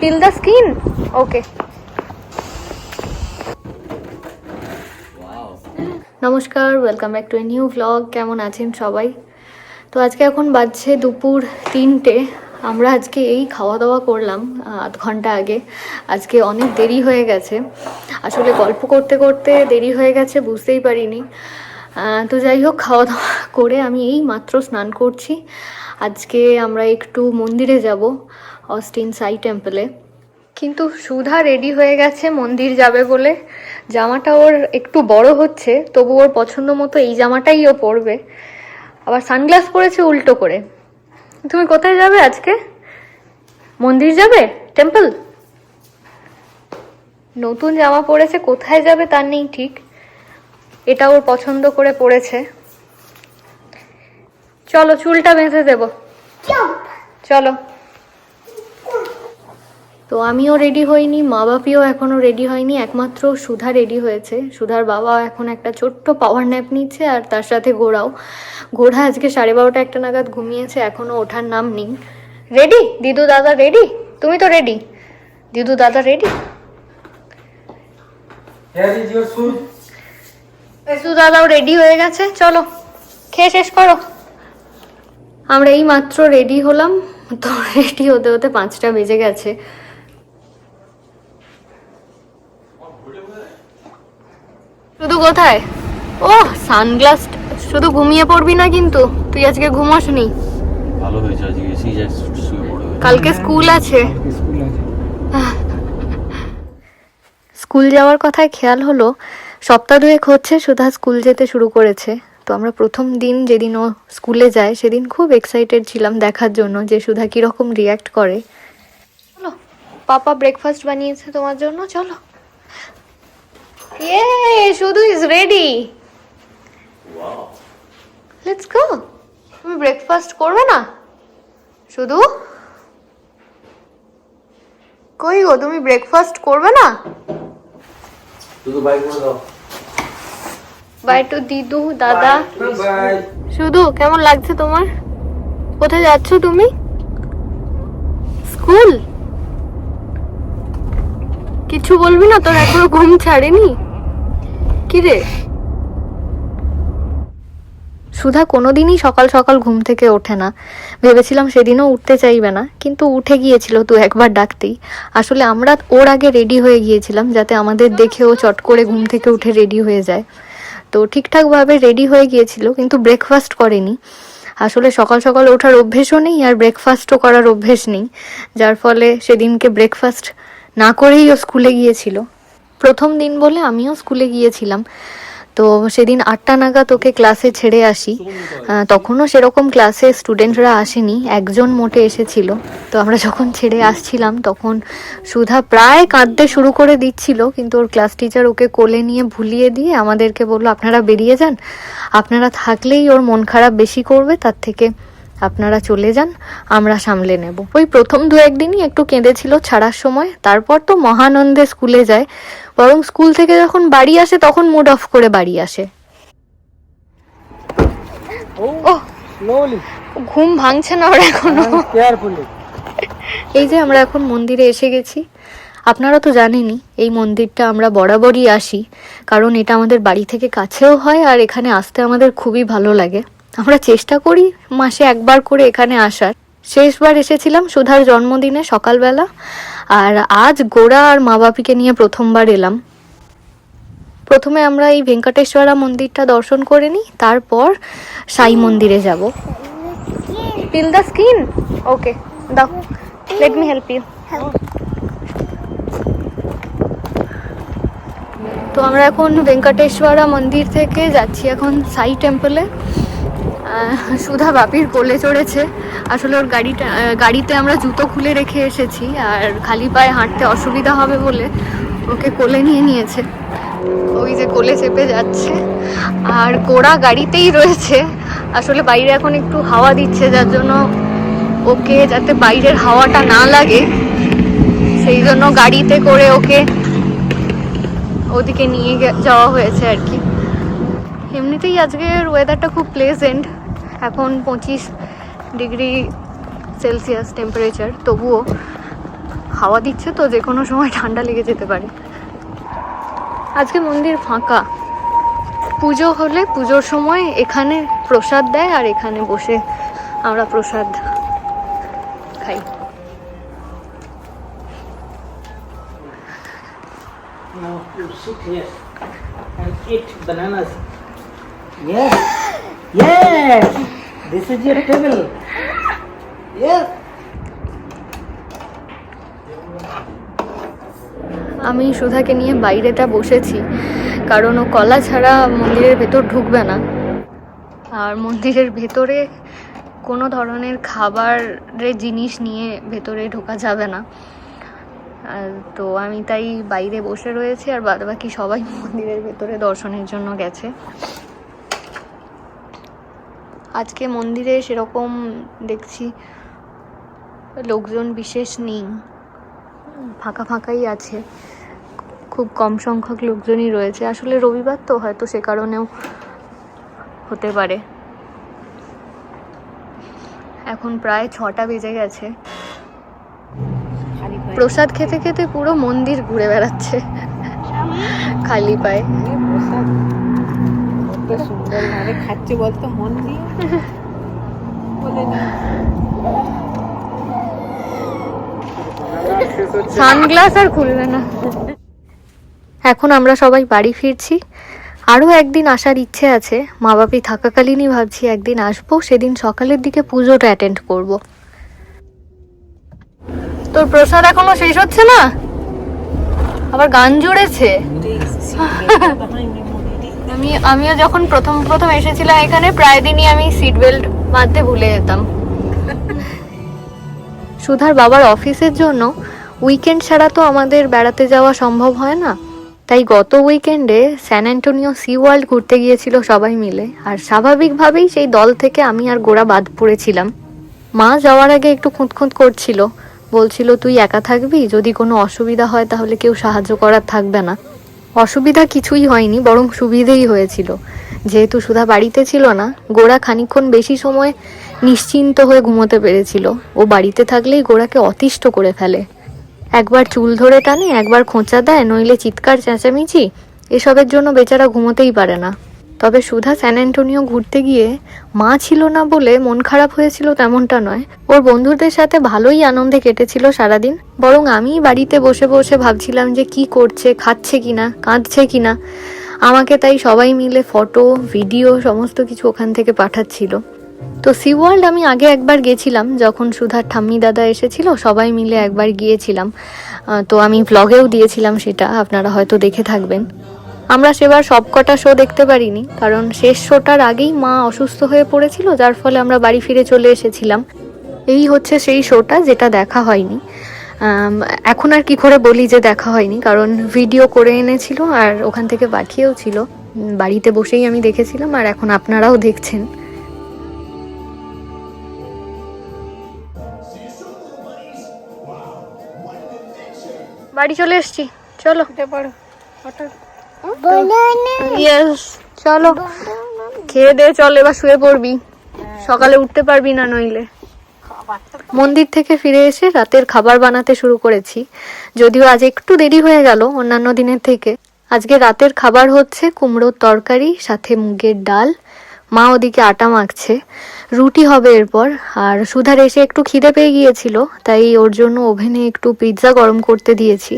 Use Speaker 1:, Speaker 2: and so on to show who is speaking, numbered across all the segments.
Speaker 1: Peel the skin? Okay. নমস্কার, welcome back to a new vlog. কেমন আছেন সবাই? তো আজকে এখন বাজছে দুপুর 3টে। আমরা আজকে এই খাওয়া দাওয়া করলাম আধ ঘন্টা আগে। আজকে অনেক দেরি হয়ে গেছে, আসলে গল্প করতে করতে দেরি হয়ে গেছে, বুঝতেই পারিনি। তো যাই হোক, খাওয়া দাওয়া করে আমি এই মাত্র স্নান করছি। আজকে আমরা একটু মন্দিরে যাব, অস্টিন সাই টেম্পলে। কিন্তু সুধা রেডি হয়ে গেছে মন্দির যাবে বলে। জামাটা ওর একটু বড় হচ্ছে, তবু ওর পছন্দ মতো এই জামাটাই ও পরবে। আবার সানগ্লাস পরেছে উল্টো করে। তুমি কোথায় যাবে আজকে? মন্দির যাবে? টেম্পল? নতুন জামা পরেছে, কোথায় যাবে তার নেই ঠিক। এটা ওর পছন্দ করে পরেছে। চলো, চুলটা বেঁধে দেবো, চলো। তো আমিও রেডি হইনি, মা বাপিও এখনো রেডি হয়নি, একমাত্র সুধা রেডি হয়েছে। সুধার বাবা এখন একটা ছোট্ট পাওয়ার ন্যাপ নিচ্ছে, আর তার সাথে ঘোড়া আজকে 12:30 একটা নাগাদ ঘুমিয়েছে, এখনো ওঠার নাম নেই। রেডি দিদু দাদা? রেডি? তুমি তো রেডি? দিদু দাদা রেডি? দিদু দাদাও রেডি হয়ে গেছে। চলো, খেয়ে শেষ করো। আমরা এই মাত্র রেডি হলাম, তো রেডি হতে হতে 5টা বেজে গেছে। শুধু কোথায়? ও সানগ্লাস, শুধু ঘুমিয়ে পড়বি না কিন্তু, তুই আজকে ঘুমাসনি।
Speaker 2: ভালো হয়েছে, আজকে এসি যাই শুয়ে পড়বে।
Speaker 1: কালকে স্কুল আছে। স্কুল যাওয়ার কথায় খেয়াল হলো, সপ্তাহ 2 হচ্ছে সুধা স্কুল যেতে শুরু করেছে। তো আমরা প্রথম দিন যেদিন ও স্কুলে যায় সেদিন খুব এক্সাইটেড ছিলাম দেখার জন্য যে সুধা কিরকম রিয়াক্ট করে। চলো, পাপা ব্রেকফাস্ট বানিয়েছে তোমার জন্য, চলো। শুধু ইজ রেডি, লেটস গো। তুমি ব্রেকফাস্ট করবে না? শুধু কই গো, তুমি ব্রেকফাস্ট করবে না?
Speaker 2: শুধু বাই করে দাও।
Speaker 1: বাই টু দিদু দাদা। শুধু কেমন লাগছে তোমার? কোথায় যাচ্ছ তুমি? স্কুল? কিছু বলবি না? তোর এখনো ঘুম ছাড়েনি? কি রে? সুধা কোনোদিনই সকাল সকাল ঘুম থেকে ওঠে না। ভেবেছিলাম সেদিনও উঠতে চাইবে না, কিন্তু উঠে গিয়েছিল তো একবার ডাকতেই। আসলে আমরা ওর আগে রেডি হয়ে গিয়েছিলাম, যাতে আমাদের দেখে ও চট করে ঘুম থেকে উঠে রেডি হয়ে যায়। তো ঠিকঠাকভাবে রেডি হয়ে গিয়েছিল, কিন্তু ব্রেকফাস্ট করেনি। আসলে সকাল সকাল ওঠার অভ্যেসও নেই, আর ব্রেকফাস্টও করার অভ্যেস নেই, যার ফলে সেদিনকে ব্রেকফাস্ট না করেই ও স্কুলে গিয়েছিল। প্রথম দিন বলে আমিও স্কুলে গিয়েছিলাম। তো সেদিন 8টা নাগাদ ওকে ক্লাসে ছেড়ে আসি। তখনও সেরকম ক্লাসে স্টুডেন্টরা আসেনি, একজন মোটে এসেছিল। তো আমরা যখন ছেড়ে আসছিলাম তখন সুধা প্রায় কাঁদতে শুরু করে দিচ্ছিল, কিন্তু ওর ক্লাস টিচার ওকে কোলে নিয়ে ভুলিয়ে দিয়ে আমাদেরকে বললো, আপনারা বেরিয়ে যান, আপনারা থাকলেই ওর মন খারাপ বেশি করবে, তার থেকে আপনারা চলে যান, আমরা সামলে নেব। ওই প্রথম 2-1 দিনই একটু কেঁদেছিল ছাড়ার সময়, তারপর তো মহানন্দে স্কুলে যায়। বরং স্কুল থেকে যখন বাড়ি আসে তখন মুড অফ করে বাড়ি আসে। ঘুম ভাঙছে না ওর এখনো। এই যে আমরা এখন মন্দিরে এসে গেছি। আপনারা তো জানেনই এই মন্দিরটা আমরা বরাবরই আসি, কারণ এটা আমাদের বাড়ি থেকে কাছেও হয়, আর এখানে আসতে আমাদের খুবই ভালো লাগে। আমরা চেষ্টা করি মাসে একবার করে এখানে আসার। শেষবার এসেছিলাম সুধার জন্মদিনে সকালবেলা, আর আজ গোড়া আর মা বাপিকে নিয়ে প্রথমবার এলাম। প্রথমে আমরা এই ভেঙ্কটেশ্বরা মন্দিরটা দর্শন করে নিই, তারপর সাই মন্দিরে যাব। পিল দ্য স্কিন? ওকে, দাও, লেট মি হেল্প ইউ। তো আমরা এখন ভেঙ্কটেশ্বরা মন্দির থেকে যাচ্ছি এখন সাই টেম্পলে। সুধা বাপির কোলে চড়েছে। আসলে ওর গাড়িতে আমরা জুতো খুলে রেখে এসেছি, আর খালি পায়ে হাঁটতে অসুবিধা হবে বলে ওকে কোলে নিয়েছে। ওই যে কোলে চেপে যাচ্ছে, আর গোড়া গাড়িতেই রয়েছে। আসলে বাইরে এখন একটু হাওয়া দিচ্ছে, যার জন্য ওকে যাতে বাইরের হাওয়াটা না লাগে সেই জন্য গাড়িতে করে ওকে ওদিকে নিয়ে যাওয়া হয়েছে আর কি। এমনিতেই আজকের ওয়েদারটা খুব প্লেজেন্ট, এখন 25 ডিগ্রি সেলসিয়াস টেম্পারেচার, তবুও হাওয়া দিচ্ছে তো, যে কোনো সময় ঠান্ডা লেগে যেতে পারে। আজকে মন্দির ফাঁকা। পুজো হলে পুজোর সময় এখানে প্রসাদ দেয়, আর এখানে বসে আমরা প্রসাদ খাই।
Speaker 3: Now you sit here and eat bananas. Yes, yes. This is your table. Yes.
Speaker 1: আমি সুধাকে নিয়ে বাইরেটা বসেছি, কারণ ও কলা ছাড়া মন্দিরের ভেতর ঢুকবে না। আর মন্দিরের ভেতরে কোনো ধরনের খাবারের জিনিস নিয়ে ভেতরে ঢোকা যাবে না। তো আমি তাই বাইরে বসে রয়েছি, আর বাদবাকি সবাই মন্দিরের ভেতরে দর্শনের জন্য গেছে। আজকে মন্দিরে সেরকম দেখছি লোকজন বিশেষ নেই, ফাঁকা ফাঁকাই আছে, খুব কম সংখ্যক লোকজনই রয়েছে। আসলে রবিবার তো, হয়তো সে কারণেও হতে পারে। এখন প্রায় 6টা বেজে গেছে। প্রসাদ খেতে খেতে পুরো মন্দির ঘুরে বেড়াচ্ছে খালি পায়ে।
Speaker 4: কত সুন্দর ভাবে খাচ্ছে বলতো, মন দিয়ে বলে না।
Speaker 1: সানগ্লাস আর খুলবে না। এখন আমরা সবাই বাড়ি ফিরছি। আরও একদিন আসার ইচ্ছে আছে। মা বাপি থাকাকালীনই ভাবছি একদিন আসবো, সেদিন সকালের দিকে পুজোটা অ্যাটেন্ড করব। তোর প্রসাদ এখনো শেষ হচ্ছে না, আবার গান জুড়েছে। আমিও যখন প্রথম এসেছিলাম এখানে, প্রায় দিনই আমি সিট বেল্ট বাঁধতে ভুলে যেতাম। সুধার বাবার অফিসের জন্য উইকেন্ড ছাড়া তো আমাদের বেড়াতে যাওয়া সম্ভব হয় না, তাই গত উইকেন্ডে স্যান অ্যান্টোনিও সি ওয়ার্ল্ড ঘুরতে গিয়েছিল সবাই মিলে। আর স্বাভাবিকভাবেই সেই দল থেকে আমি আর গোড়া বাদ পড়েছিলাম। মা যাওয়ার আগে একটু খুঁতখুঁত করছিল, বলছিল তুই একা থাকবি, যদি কোনো অসুবিধা হয় তাহলে কেউ সাহায্য করার থাকবে না। অসুবিধা কিছুই হয়নি, বরং সুবিধেই হয়েছিল। যেহেতু সুধা বাড়িতে ছিল না, গোড়া খানিকক্ষণ বেশি সময় নিশ্চিন্ত হয়ে ঘুমোতে পেরেছিল। ও বাড়িতে থাকলেই গোড়াকে অতিষ্ঠ করে ফেলে। একবার চুল ধরে টানে, একবার খোঁচা দেয়, নইলে চিৎকার চেঁচামেচি, এসবের জন্য বেচারা ঘুমোতেই পারে না। তবে সুধা স্যান অ্যান্টোনিও ঘুরতে গিয়ে মা ছিল না বলে মন খারাপ হয়েছিল তেমনটা নয়। ওর বন্ধুদের সাথে ভালোই আনন্দে কেটেছিল সারাদিন। বরং আমি বাড়িতে বসে বসে ভাবছিলাম যে কি করছে, খাচ্ছে কিনা, কাঁদছে কিনা। আমাকে তাই সবাই মিলে ফটো, ভিডিও সমস্ত কিছু ওখান থেকে পাঠাচ্ছিল। তো সি ওয়ার্ল্ড আমি আগে একবার গেছিলাম, যখন সুধার ঠাম্মি দাদা এসেছিল, সবাই মিলে একবার গিয়েছিলাম। তো আমি ব্লগেও দিয়েছিলাম সেটা, আপনারা হয়তো দেখে থাকবেন। আমরা সেবার সবকটা শো দেখতে পারিনি, কারণ শেষ শোটার আগেই মা অসুস্থ হয়ে পড়েছিল, যার ফলে আমরা বাড়ি ফিরে চলে এসেছিলাম। এই হচ্ছে সেই শোটা যেটা দেখা হয়নি। এখন আর কি করে বলি যে দেখা হয়নি, কারণ ভিডিও করে এনেছিল আর ওখান থেকে পাঠিয়েও ছিল। বাড়িতে বসেই আমি দেখেছিলাম, আর এখন আপনারাও দেখছেন। বাড়ি চলে এসছি, চলো ইয়েস চলো খেয়ে দে, চল এবার শুয়ে পড়বি, সকালে উঠতে পারবি না নইলে। মন্দির থেকে ফিরে এসে রাতের খাবার বানাতে শুরু করেছি, যদিও আজ একটু দেরি হয়ে গেল অন্যান্য দিনের থেকে। আজকে রাতের খাবার হচ্ছে কুমড়োর তরকারি, সাথে মুগের ডাল। মা ওদিকে আটা মাখছে, রুটি হবে এরপর। আর সুধার এসে একটু খিদে পেয়ে গিয়েছিল, তাই ওর জন্য ওভেনে একটু পিৎজা গরম করতে দিয়েছি।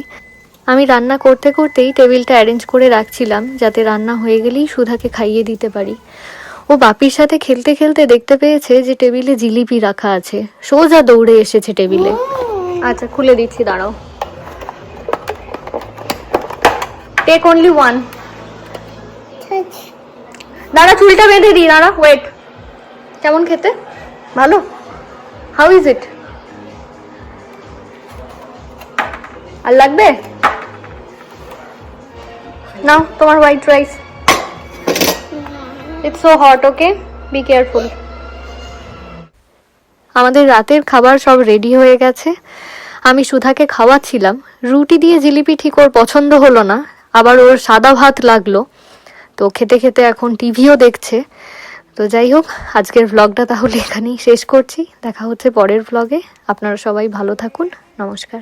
Speaker 1: আমি রান্না করতে করতেই টেবিলটা অ্যারেঞ্জ করে রাখছিলাম, যাতে রান্না হয়ে গেলেই সুধাকে খাইয়ে দিতে পারি। ও বাপির সাথে খেলতে খেলতে দেখতে পেয়েছে যে টেবিলে জিলিপি রাখা আছে, সোজা দৌড়ে এসেছে টেবিলে। আচ্ছা খুলে দিচ্ছি, দাঁড়াও। Take only one. দাঁড়া চুলটা বেঁধে দিই, দাঁড়া ওয়েট। কেমন খেতে? ভালো? How is it? আর লাগবে? নাও তোমার white rice. It's so hot, okay be careful. আমাদের রাতের খাবার সব রেডি হয়ে গেছে। আমি সুধাকে খাওয়াচ্ছিলাম। রুটি দিয়ে জিলিপি ঠিক ওর পছন্দ হলো না, আবার ওর সাদা ভাত লাগলো। তো খেতে খেতে এখন টিভিও দেখছে। তো যাই হোক, আজকের ভ্লগটা তাহলে এখানেই শেষ করছি। দেখা হচ্ছে পরের ভ্লগে। আপনারা সবাই ভালো থাকুন। নমস্কার।